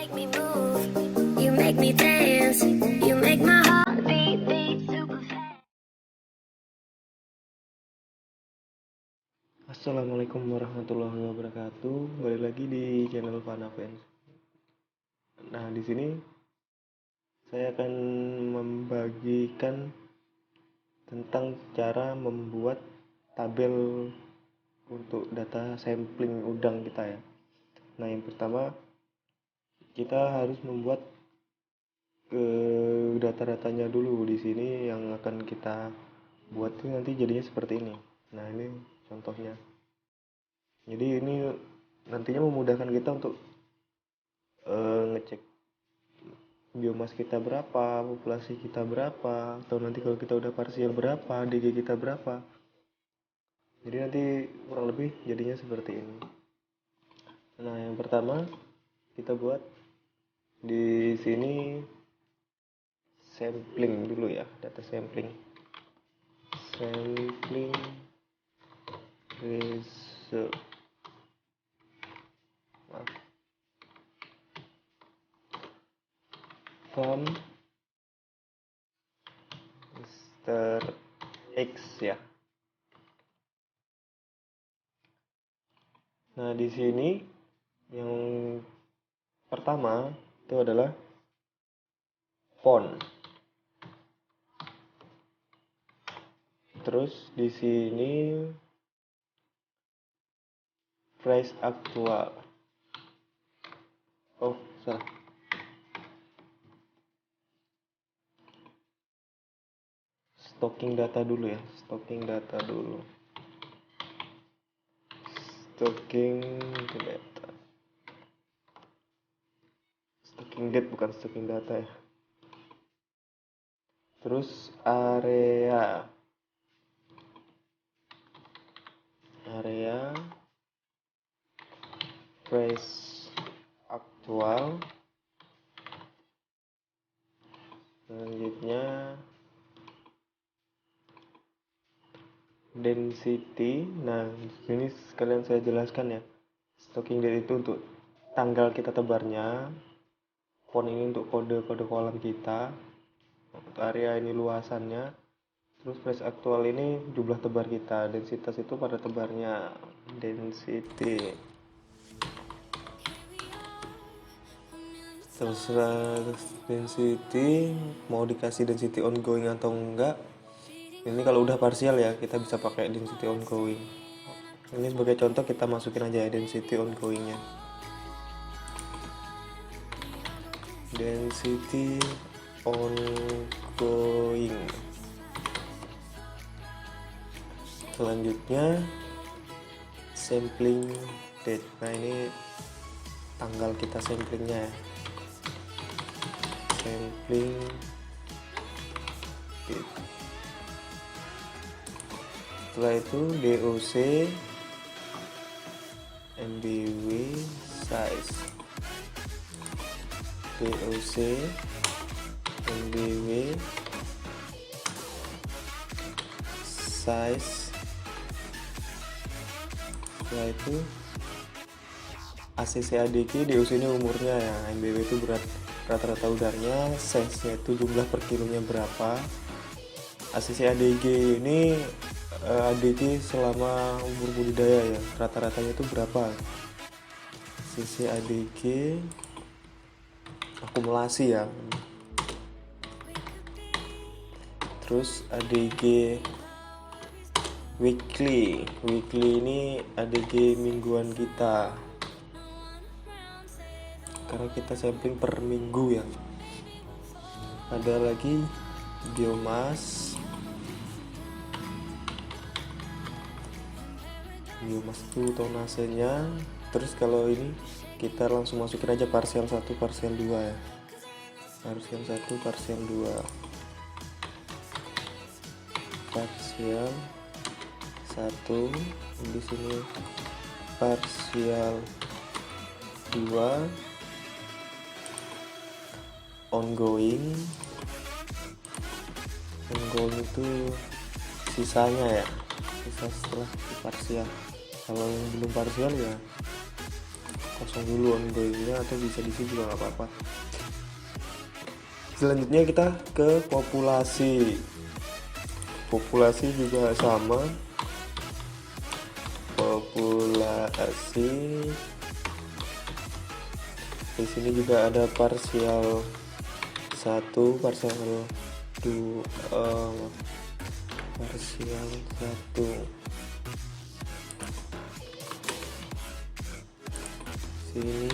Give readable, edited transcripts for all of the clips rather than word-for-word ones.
make me move, you make me dance, you make my heart beat super fast. Assalamualaikum warahmatullahi wabarakatuh. Balik lagi di channel Fanafans. Nah, di sini saya akan membagikan tentang cara membuat tabel untuk data sampling udang kita ya. Nah, yang pertama kita harus membuat data-datanya dulu. Di sini yang akan kita buat itu nanti jadinya seperti ini. Nah, ini contohnya. Jadi ini nantinya memudahkan kita untuk ngecek biomas kita berapa, populasi kita berapa, atau nanti kalau kita udah parsial berapa, DG kita berapa. Jadi nanti kurang lebih jadinya seperti ini. Nah, yang pertama kita buat di sini sampling dulu ya, data sampling result. From Mr. X ya. Nah, di sini yang pertama itu adalah font. Terus di sini price aktual. Oh, salah. Stocking data dulu ya, stocking data. Stocking date bukan stocking data ya. Terus area price aktual. Selanjutnya density. Nah, ini sekalian saya jelaskan ya. Stocking date itu untuk tanggal kita tebarnya. Font ini untuk kode-kode kolam kita. Untuk area ini luasannya. Terus price aktual ini jumlah tebar kita. Densitas itu pada tebarnya. Density. Terus density mau dikasih density ongoing atau enggak. Ini kalau udah parsial ya, kita bisa pakai density ongoing. Ini sebagai contoh kita masukin aja ya density ongoingnya. Density ongoing. Selanjutnya sampling date. Nah, ini tanggal kita samplingnya ya. Sampling date. Setelah itu DOC MBW size. DOC MBW size. Setelah itu ACC ADG. DOC ini umurnya ya, MBW itu berat rata-rata udarnya, size-nya itu jumlah per kilonya berapa. ACC ADG ini ADG selama umur budidaya ya, rata-ratanya itu berapa. ACC ADG akumulasi ya. Terus ADG weekly ini ADG mingguan kita, karena kita sampling per minggu ya. Ada lagi biomas itu tonasenya. Terus kalau ini kita langsung masukin aja parsial 1 parsial 2 ya. Parsial 1 parsial 2. Parsial 1 di sini parsial 2 ongoing itu sisanya ya, sisa setelah parsial. Kalau yang belum parsial ya kosong dulu ongoingnya, atau bisa diisi juga nggak apa-apa. Selanjutnya kita ke populasi. Populasi juga sama, populasi. Di sini juga ada parsial 1, parsial 2, parsial 1. Sini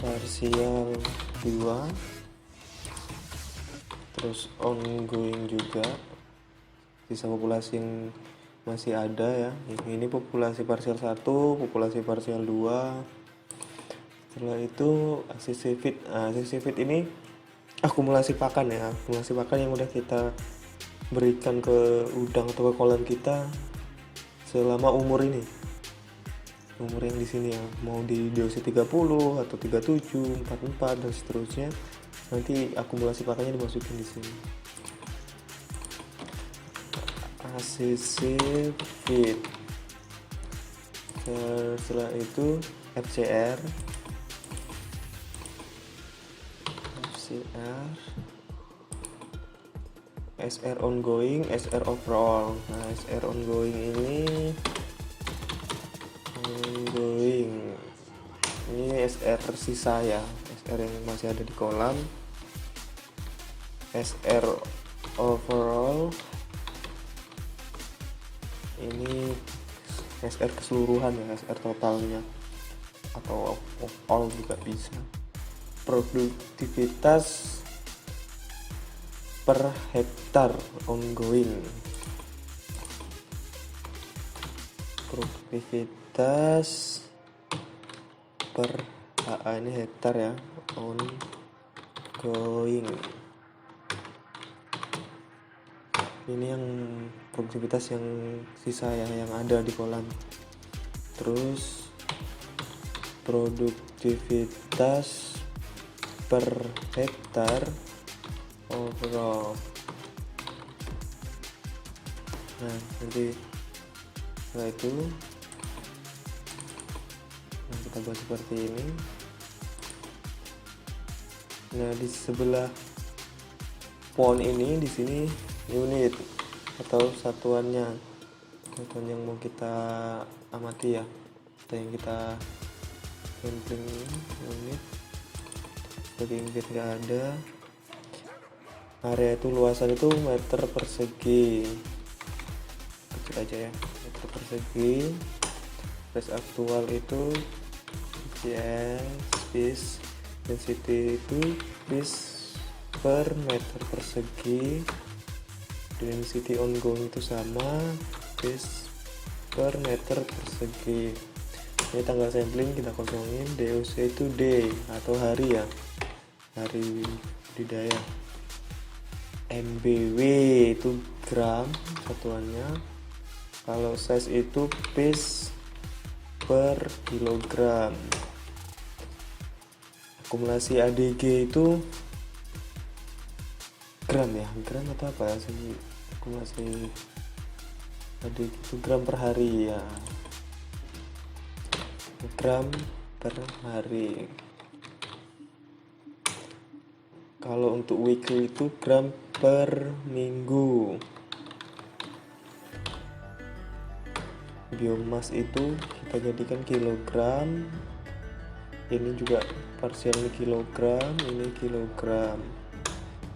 parsial 2, terus ongoing juga. Sisa populasi yang masih ada ya. Ini populasi parsial 1, populasi parsial 2. Setelah itu ACC feed. ACC feed ini akumulasi pakan ya, akumulasi pakan yang udah kita berikan ke udang atau ke kolam kita selama umur ini. Umur yang di sini ya, mau di dosis 30 atau 37, 44 dan seterusnya. Nanti akumulasi pakannya dimasukin di sini. ACC feed. Setelah itu FCR, SR ongoing, SR overall. Nah, SR ongoing ini SR tersisa ya, SR yang masih ada di kolam. SR overall ini SR keseluruhan ya, SR totalnya atau all juga bisa. Produktivitas per hektar ongoing. Produktivitas per ini hektar ya, ongoing. Ini yang produktivitas yang sisa ya, yang ada di kolam. Terus produktivitas per hektar overall. Nah, nanti setelah itu kita buat seperti ini. Nah, di sebelah pohon ini, di sini unit atau satuan yang mau kita amati ya, atau yang kita sampling. Unit sebagai unit nggak ada. Area itu luasan itu meter persegi, kecil aja ya, meter persegi. Space aktual itu space density itu piece per meter persegi. Density ongoing itu sama, piece per meter persegi. Ini tanggal sampling kita kosongin. DOC itu day atau hari ya, hari budidaya. MBW itu gram satuannya. Kalau size itu piece per kilogram. Akumulasi ADG itu gram ya, gram atau apa sih? Akumulasi ADG itu gram per hari ya, gram per hari. Kalau untuk weekly itu gram per minggu. Biomass itu kita jadikan kilogram. Ini juga parsial ini kilogram, ini kilogram.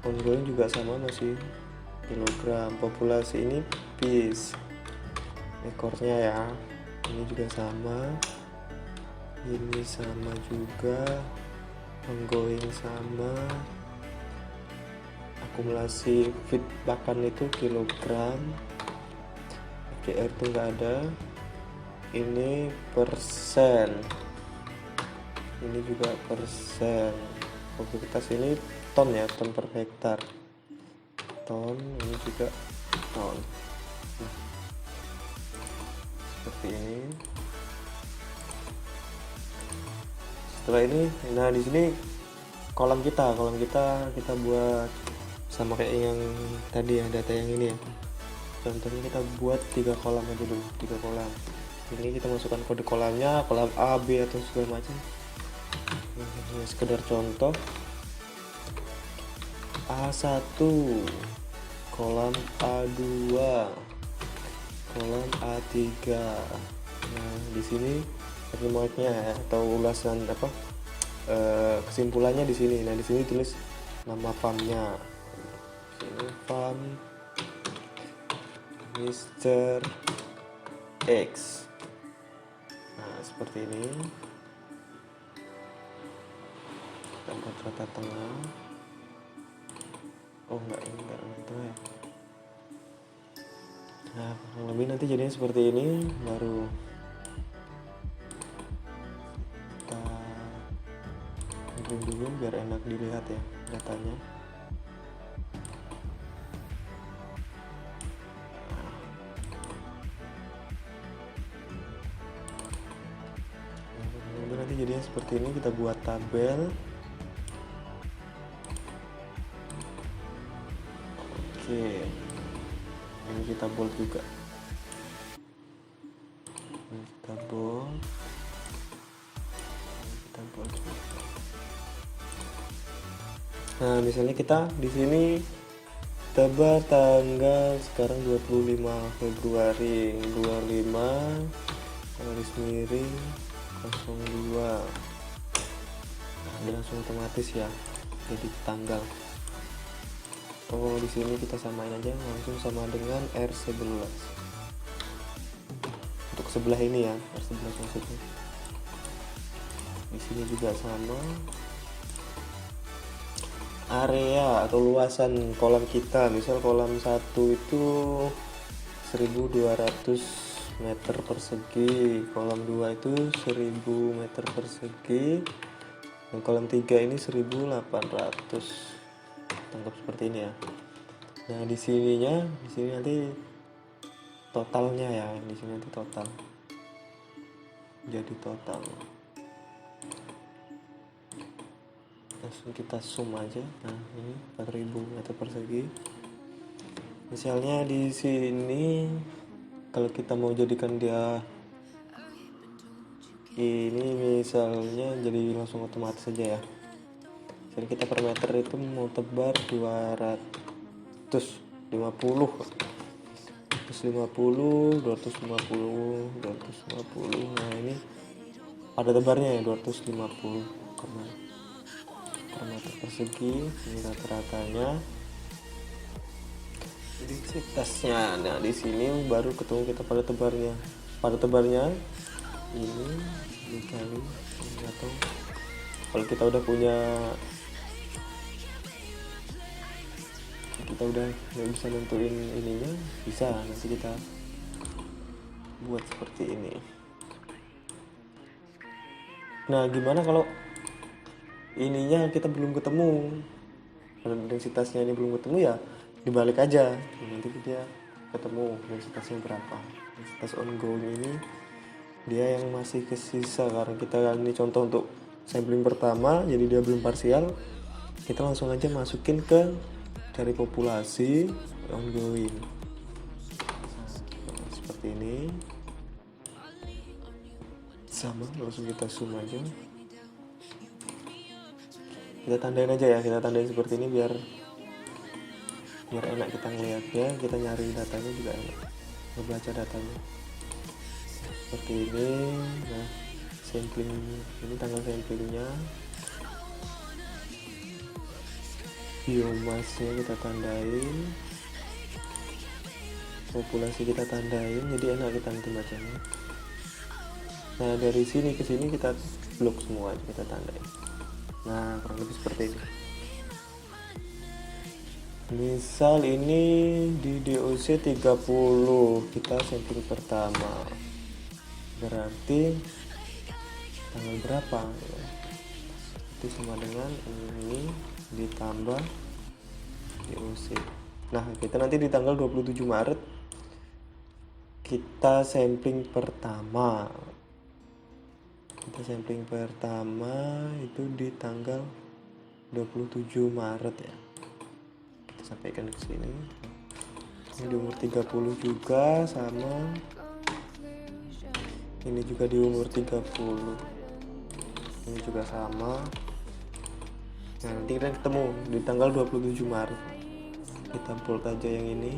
Ongoing juga sama, masih kilogram. Populasi ini piece, ekornya ya. Ini juga sama, ini sama juga. Ongoing sama. Akumulasi feed pakan itu kilogram. FCR itu nggak ada. Ini persen, ini juga persen. Produktivitas ini ton ya, ton per hektar, ton. Ini juga ton. Nah, seperti ini. Setelah ini, nah di sini kolam kita buat sama kayak yang tadi ya, data yang ini ya. Contohnya kita buat 3 kolam aja dulu, 3 kolam. Ini kita masukkan kode kolamnya, kolam A, B atau segala macam. Ini sekedar contoh. A1, kolam A2, kolam A3. Nah, di sini remarknya atau ulasan apa kesimpulannya di sini. Nah, di sini tulis nama farmnya. Ini farm Mr. X. Nah, seperti ini. Kita buat rata tengah. Oh enggak, ini enggak tengah ya. Nah, kurang lebih nanti jadinya seperti ini. Baru kita dulu biar enak dilihat ya datanya. Nah, nanti jadinya seperti ini. Kita buat tabel. Oke, ini kita bold juga. Ini kita bold. Kita bold juga. Nah, misalnya kita di sini tebar tanggal sekarang 25 Februari 25 garis miring 02. Nah, dia langsung otomatis ya jadi tanggal. Oh, di sini kita samain aja langsung sama dengan R11 untuk sebelah ini ya, R11 maksudnya. Di sini juga sama. Area atau luasan kolam kita, misal kolam 1 itu 1200 meter persegi, kolam 2 itu 1000 meter persegi, dan kolam 3 ini 1800. Tangkap seperti ini ya. Nah, di sini nanti totalnya ya, di sini nanti total. Jadi total. Langsung kita zoom aja. Nah, ini 4000 meter persegi. Misalnya di sini kalau kita mau jadikan dia ini misalnya jadi langsung otomatis saja ya. Jadi kita per meter itu mau tebar 250, 250. Nah, ini ada tebarnya ya 250 per meter persegi. Ini rata-ratanya, densitasnya. Nah, di sini baru ketemu kita pada tebarnya. Pada tebarnya ini dikali ini, atau kalau kita udah punya, kita udah nggak bisa nentuin ininya, bisa nanti kita buat seperti ini. Nah, gimana kalau ininya kita belum ketemu, kalau densitasnya ini belum ketemu ya dibalik aja, nanti dia ketemu densitasnya berapa. Densitas ongoing ini dia yang masih kesisa, karena kita ini contoh untuk sampling pertama, jadi dia belum parsial. Kita langsung aja masukin ke dari populasi ongoing. Nah, seperti ini sama, langsung kita zoom aja, kita tandain aja ya, kita tandain seperti ini biar enak kita ngeliatnya, kita nyari datanya juga enak, ngebaca datanya seperti ini. Nah, sampling ini tanggal samplingnya, biomasnya kita tandain, populasi kita tandain, jadi enak kita nanti bacanya. Nah, dari sini ke sini kita blok semua, kita tandain. Nah, kurang lebih seperti ini. Misal ini di DOC 30, kita sampling pertama, berarti tanggal berapa ya? Itu sama dengan ini ditambah DOC. Nah, kita nanti di tanggal 27 Maret kita sampling pertama. Kita sampling pertama itu di tanggal 27 Maret ya. Kita sampaikan ke sini. Ini di umur 30 juga sama. ini juga di umur 30, ini juga sama. Nah nanti kita ketemu di tanggal 27 Maret. Kita bold aja yang ini.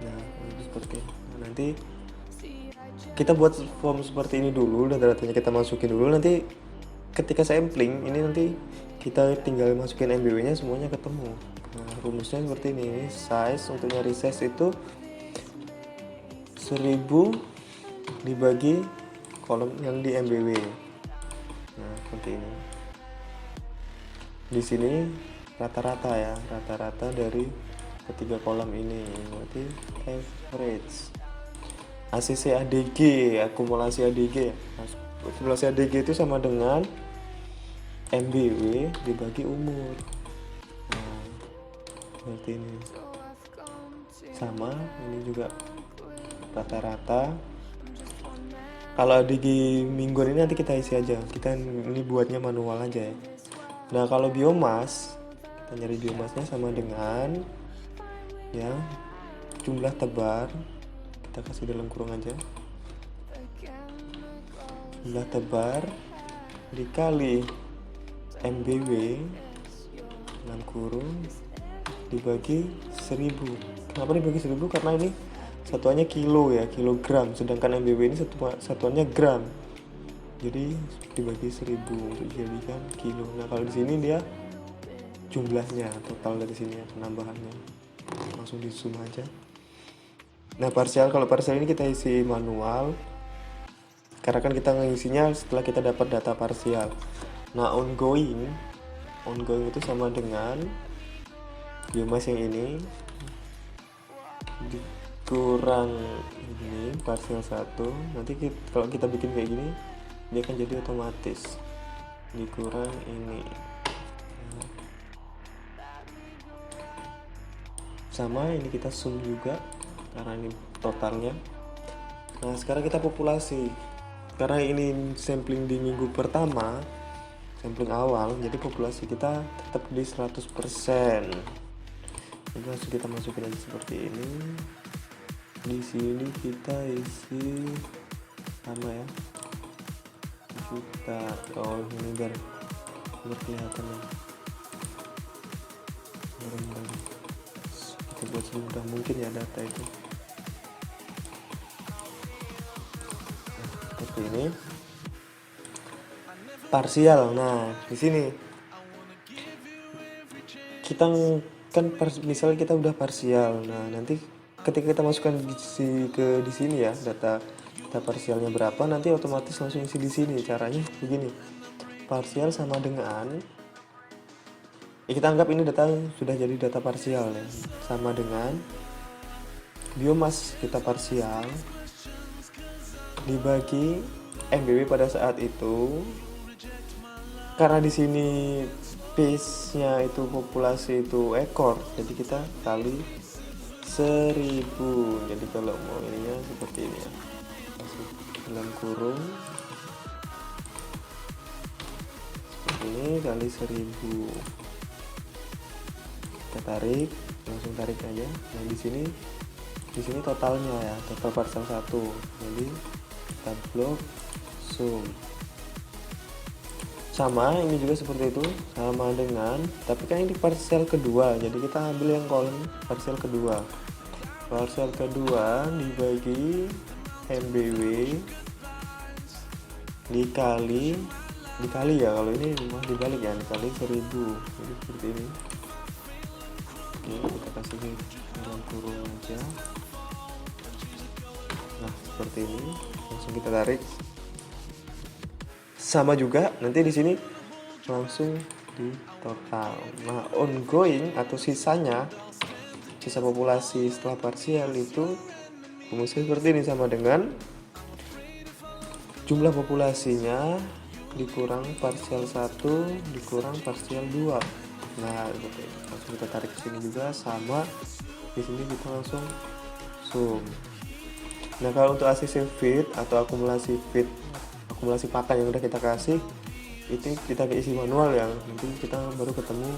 Nah ini seperti ini. Nah, nanti kita buat form seperti ini dulu, data-datanya kita masukin dulu. Nanti ketika sampling ini nanti kita tinggal masukin MBW nya semuanya ketemu. Nah rumusnya seperti ini. Size, untuk nyari size itu 1000 dibagi kolom yang di MBW. Nah seperti ini. Di sini rata-rata ya, rata-rata dari ketiga kolom ini, berarti average. ACC ADG, akumulasi ADG. Akumulasi ADG itu sama dengan MBW dibagi umur. Nah, seperti ini. Sama, ini juga rata-rata. Kalau ADG mingguan ini nanti kita isi aja. Kita ini buatnya manual aja ya. Nah, kalau biomas, kita nyari biomasnya sama dengan ya jumlah tebar. Kita kasih dalam kurung aja, jumlah tebar dikali MBW dalam kurung dibagi 1000. Kenapa dibagi 1000? Karena ini satuannya kilo ya, kilogram, sedangkan MBW ini satuannya gram, jadi dibagi 1000 untuk dijadikan kilo. Nah kalau di sini dia jumlahnya total dari sini ya, penambahannya langsung di zoom aja. Nah parsial, kalau parsial ini kita isi manual karena kan kita ngisinya setelah kita dapat data parsial. Nah ongoing itu sama dengan biomas yang ini dikurang ini parsial 1. Nanti kalau kita bikin kayak gini dia akan jadi otomatis dikurang ini. Sama ini kita zoom juga karena ini totalnya. Nah sekarang kita populasi, karena ini sampling di minggu pertama, sampling awal, jadi populasi kita tetap di 100%. Jadi langsung kita masukin aja seperti ini. Di sini kita isi sama ya, kita ini biar kelihatan ya. Kita buat semudah mungkin ya data itu. Seperti ini parsial. Nah di sini kita kan misalnya kita udah parsial. Nah nanti ketika kita masukkan di sini ya data parsialnya berapa, nanti otomatis langsung isi di sini. Caranya begini, parsial sama dengan kita anggap ini data sudah jadi data parsial ya, sama dengan biomas kita parsial dibagi MBW pada saat itu. Karena di sini base-nya itu populasi itu ekor, jadi kita kali 1000. Jadi kalau mau ininya seperti ini ya, masuk dalam kurung seperti ini kali 1000. Kita tarik, langsung tarik aja. Nah di sini totalnya ya, total parsial 1. Jadi kita blok zoom. Sama ini juga seperti itu, sama dengan, tapi kan ini parsial kedua, jadi kita ambil yang kolom parsial kedua. Parsial kedua dibagi MBW dikali ya, kalau ini mau dibalik ya, dikali 1000. Jadi seperti ini. Oke, kita kasih dalam kurung aja. Nah seperti ini, langsung kita tarik. Sama juga nanti di sini langsung di total. Nah ongoing atau sisa populasi setelah parsial itu rumusnya seperti ini, sama dengan jumlah populasinya dikurang parsial 1 dikurang parsial 2. Nah gitu. Langsung kita tarik ke sini juga, sama di sini kita langsung zoom. Nah kalau untuk ACC feed atau akumulasi pakan yang udah kita kasih itu kita isi manual ya, nanti kita baru ketemu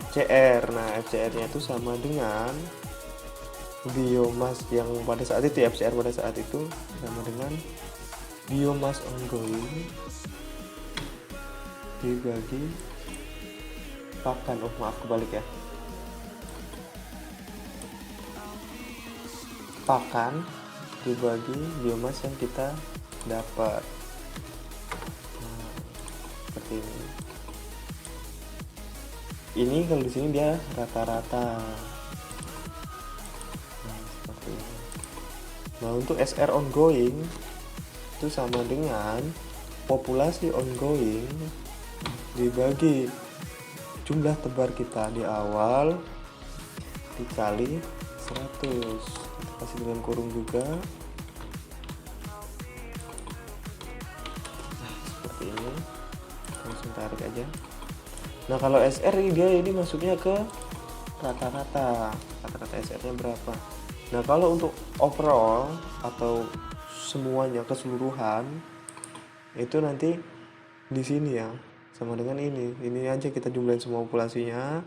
FCR. Nah FCR nya itu sama dengan biomass yang pada saat itu ya, FCR pada saat itu sama dengan biomass ongoing dibagi pakan. Oh maaf, kebalik ya, pakan dibagi biomass yang kita dapat. Nah, seperti ini. Ini kalau di sini dia rata-rata. Nah, seperti ini. Nah, untuk SR ongoing itu sama dengan populasi ongoing dibagi jumlah tebar kita di awal dikali 100. Kita kasih dengan kurung juga. Nah, seperti ini. Langsung tarik aja. Nah, kalau SR ini masuknya ke rata-rata SR-nya berapa. Nah, kalau untuk overall atau semuanya keseluruhan itu nanti di sini ya, sama dengan ini aja kita jumlahin semua populasinya,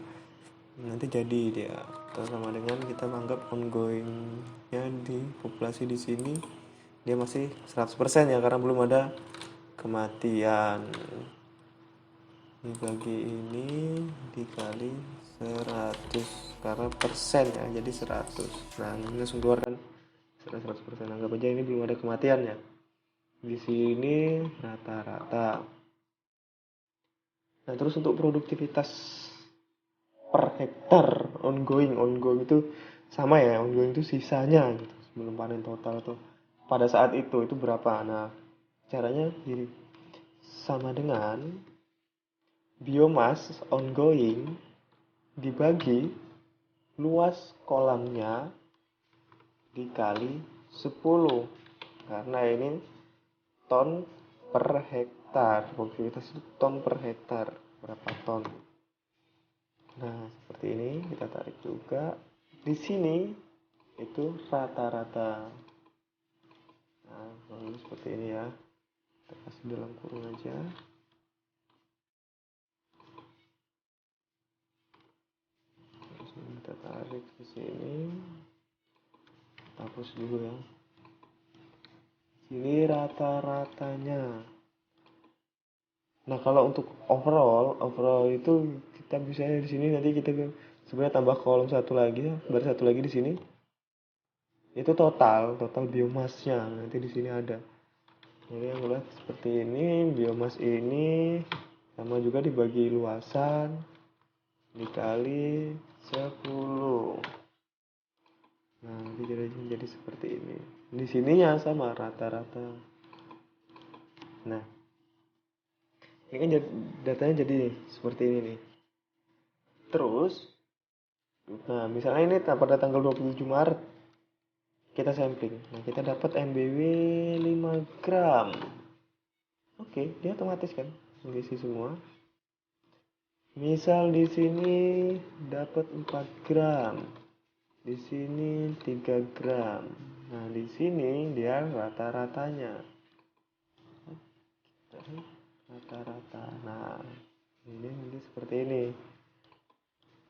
nanti jadi dia. Terus sama dengan kita anggap ongoingnya di populasi di sini dia masih 100% ya, karena belum ada kematian. Dibagi ini dikali 100 karena persen ya, jadi 100. Nah, ini langsung keluar kan 100%. Anggap aja ini belum ada kematian ya. Di sini rata-rata. Nah, terus untuk produktivitas per hektar ongoing itu sama ya, ongoing itu sisanya gitu sebelum panen total tuh pada saat itu berapa. Nah, caranya gini, sama dengan biomass ongoing dibagi luas kolamnya dikali 10, karena ini ton per hektar, produktivitas itu ton per hektar, berapa ton. Nah, seperti ini kita tarik juga. Di sini itu rata-rata. Nah, lalu seperti ini ya. Kita kasih dalam kurung aja. Terus kita tarik ke sini. Hapus dulu ya. Sini rata-ratanya. Nah, kalau untuk overall itu kita bisa di sini nanti kita sebenarnya tambah kolom satu lagi, baru satu lagi di sini. Itu total biomasnya nanti di sini ada. Jadi yang lihat seperti ini, biomas ini sama juga dibagi luasan dikali 10. Nah, nanti jadi seperti ini. Di sininya sama rata-rata. Nah, ini kan datanya jadi seperti ini nih. Terus, nah misalnya ini pada tanggal 27 Maret kita sampling. Nah, kita dapat MBW 5 gram. Oke, dia otomatis kan mengisi semua. Misal di sini dapat 4 gram. Di sini 3 gram. Nah, di sini dia rata-ratanya. Rata-rata. Nah, ini nanti seperti ini.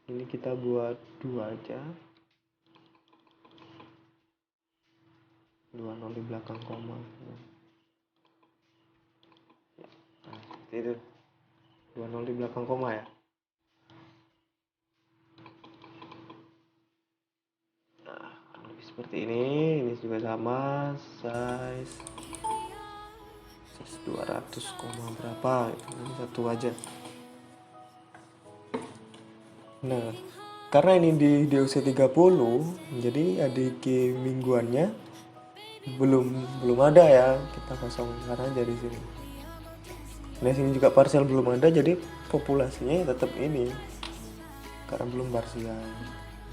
Ini kita buat 2 aja. 20 di belakang koma. Nah, seperti itu. 20 di belakang koma ya. Nah, lebih seperti ini juga sama size 200, berapa itu, ini satu aja. Nah, karena ini di DOC 30, jadi ADG mingguannya belum ada ya, kita kosong karena dari sini. Nah, sini juga parsial belum ada, jadi populasinya tetap ini karena belum parsial.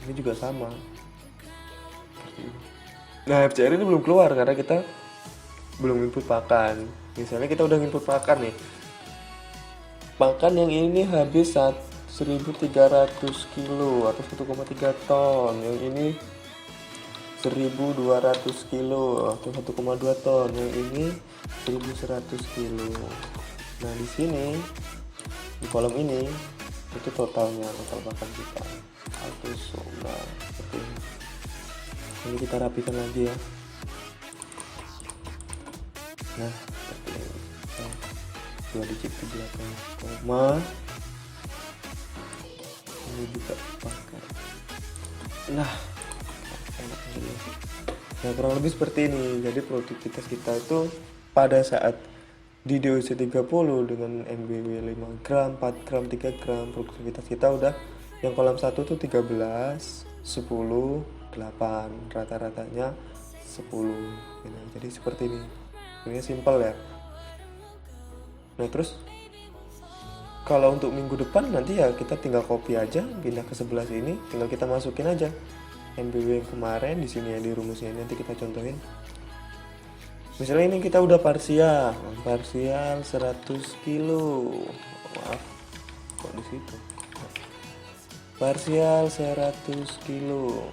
Ini juga sama. Nah, FCR ini belum keluar karena kita belum input pakan. Misalnya kita udah input pakan nih, pakan yang ini habis 1.300 kilo atau 1,3 ton, yang ini 1.200 kilo atau 1,2 ton, yang ini 1.100 kilo. Nah, di sini di kolom ini itu totalnya, total pakan kita. Nah, seperti ini. Ini kita rapikan lagi ya. Nah, seperti ini. Nah, 2 digit di belakang koma. Ini juga pakai. Nah, enak ini. Nah, kurang lebih seperti ini. Jadi produktivitas kita itu pada saat di DOC 30 dengan MBW 5 gram, 4 gram, 3 gram, produktivitas kita udah yang kolom 1 tuh 13, 10, 8, rata-ratanya 10. Nah, jadi seperti ini. Ini simpel ya. Nah, terus kalau untuk minggu depan nanti ya kita tinggal copy aja, pindah ke sebelah sini, tinggal kita masukin aja MBW yang kemarin di sini ya, di rumusnya nanti kita contohin. Misalnya ini kita udah parsial 100 kilo. Maaf, kok di situ? Parsial 100 kilo.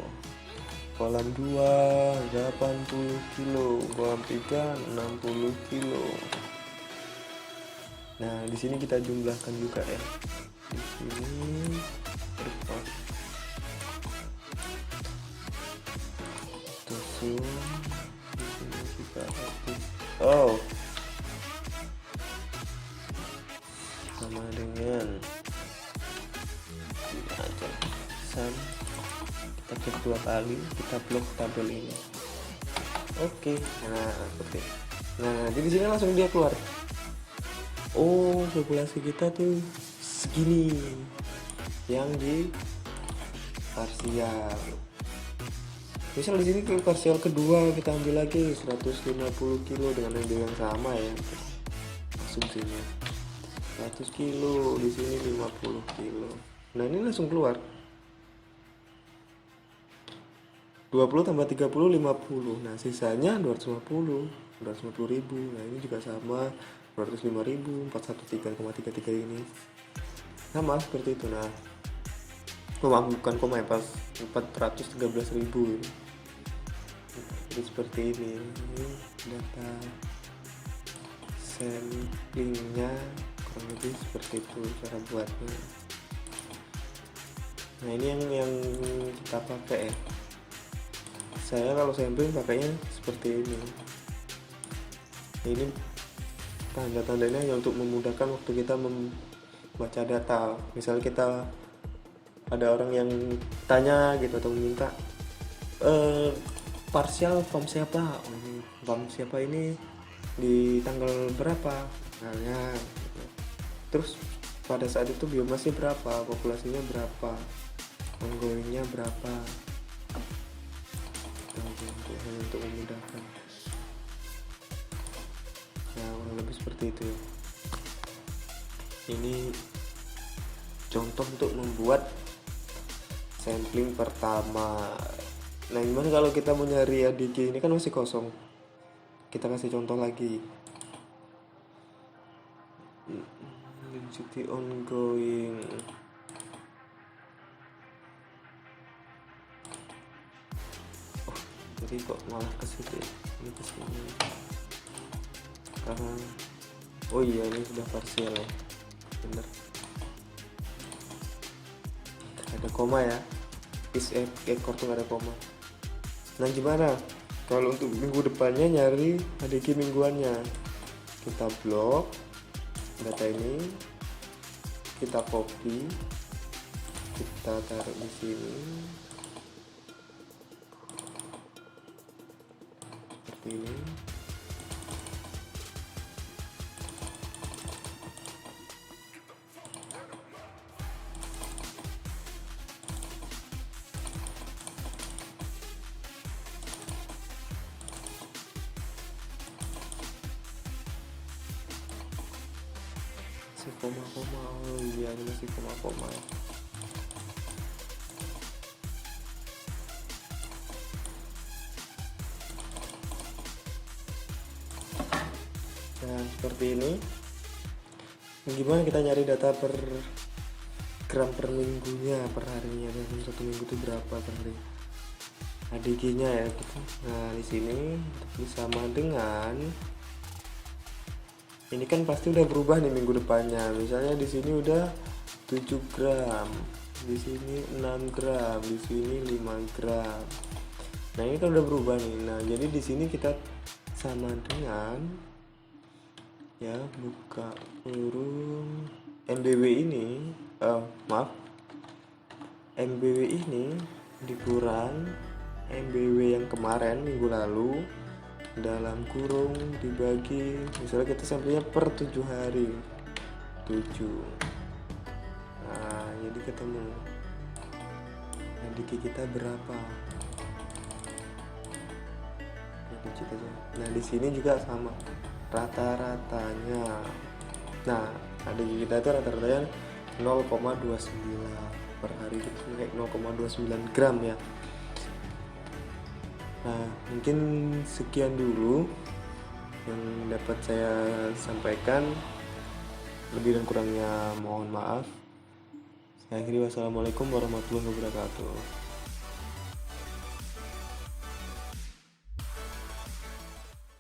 Kolam 2 80 kilo, kolam 3 60 kilo. Nah, di sini kita jumlahkan juga ya. Di sini repot. Tusuk. Di sini kita habis. Oh. Sama dengan ini aja. Sum. Kita cek 2 kali, kita blok tabel ini. Oke. Nah, seperti. Nah, jadi di sini langsung dia keluar. Oh, populasi kita tuh segini yang di parsial. Misal di sini ke parsial kedua kita ambil lagi 150 kilo dengan yang sama ya. Asumsinya 100 kilo, di sini 50 kilo. Nah, ini langsung keluar 20 tambah 30 50. Nah, sisanya 250 ribu. Nah, ini juga sama 205.000, 413,33 ini sama seperti itu. Nah, bukan koma ya, pas 413.000 ini. Jadi seperti ini data samplingnya, kurang lebih seperti itu cara buatnya. Nah, ini yang kita pakai ya. Saya kalau sampling pakainya seperti ini. Ini tanda-tandanya hanya untuk memudahkan waktu kita membaca data. Misalnya kita ada orang yang tanya gitu atau meminta parsial form siapa ini di tanggal berapa, misalnya gitu. Terus pada saat itu biomasnya berapa, populasinya berapa, ongoingnya berapa, untuk memudahkan. Nah, kurang lebih seperti itu ya. Ini contoh untuk membuat sampling pertama. Nah, gimana kalau kita mau nyari ADG, ini kan masih kosong. Kita kasih contoh lagi. Density ongoing. Oh, jadi kok malah ke situ ya? Ini ke sini. Karena oh iya, ini sudah parsial ya. Bener. Ada koma ya. Ekor tuh ada koma. Nah, gimana kalau untuk minggu depannya nyari ADG mingguannya? Kita blok data ini, kita copy, kita taruh di sini seperti ini. Koma-koma, oh iya, ini masih koma-koma ya. Nah, seperti ini. Gimana kita nyari data per gram per minggunya, per harinya, dan satu minggu itu berapa per hari ADG-nya ya gitu. Nah, di sini sama dengan ini kan pasti udah berubah nih minggu depannya. Misalnya di sini udah 7 gram, di sini 6 gram, di sini 5 gram. Nah ini kan udah berubah nih. Nah jadi di sini kita sama dengan ya buka kurung MBW ini, maaf, MBW ini dikurang MBW yang kemarin minggu lalu dalam kurung dibagi, misalnya kita sampelnya per 7 hari 7. Nah jadi ketemu dikit kita berapa. Nah di sini juga sama rata-ratanya. Nah adik kita itu rata-ratanya 0,29 per hari, itu kayak 0,29 gram ya. Nah mungkin sekian dulu yang dapat saya sampaikan, lebih dan kurangnya mohon maaf. Saya akhiri, wassalamualaikum warahmatullahi wabarakatuh.